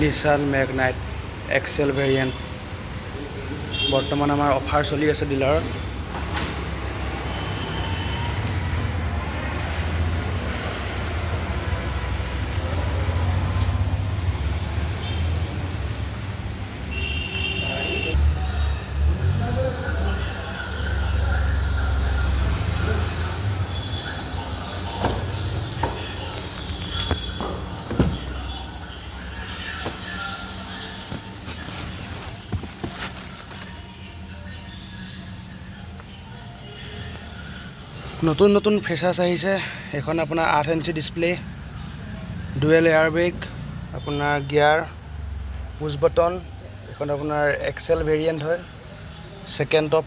Nissan Magnite Excel variant বৰ্তমান আমাৰ offer চলি আছে ডিলাৰত। নতুন নতুন ফেচাৰ্ছ আহিছে। এখন আপোনাৰ 8 ইঞ্চি ডিছপ্লে, ডুৱেল এয়াৰবেগ, আপোনাৰ গিয়াৰ, পুছ বটন। এখন আপোনাৰ এক্সেল ভেৰিয়েণ্ট হয়, ছেকেণ্ড টপ,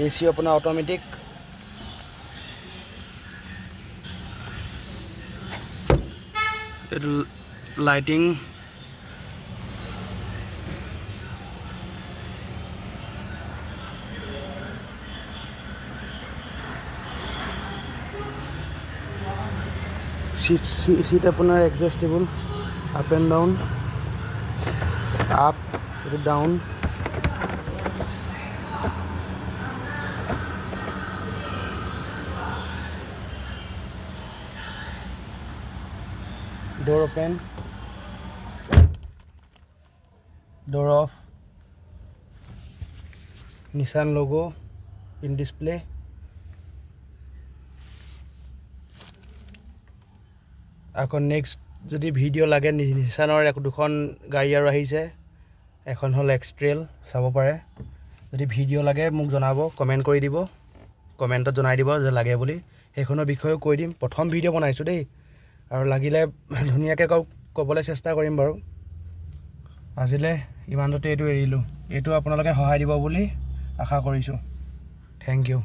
AC আপোনাৰ অট'মেটিক। এইটো লাইটিং, সিট আপোনাৰ adjustable, up and down, up এইটো down. Door open, door off, Nissan logo in display. আকৌ নেক্সট যদি ভিডিঅ' লাগে, নিছানৰ দুখন গাড়ী আৰু আহিছে। এখন হ'ল এক্সট্ৰেল, চাব পাৰে। যদি ভিডিঅ' লাগে মোক জনাব, কমেণ্ট কৰি দিব, কমেণ্টত জনাই দিব যে লাগে বুলি। সেইখনৰ বিষয়েও কৈ দিম। প্ৰথম ভিডিঅ' বনাইছোঁ দেই, আৰু লাগিলে ধুনীয়াকৈ ক'বলৈ চেষ্টা কৰিম বাৰু। আজিলৈ ইমানতে এইটো এৰিলোঁ। এইটো আপোনালোকে সহায় দিব বুলি আশা কৰিছোঁ। Thank U.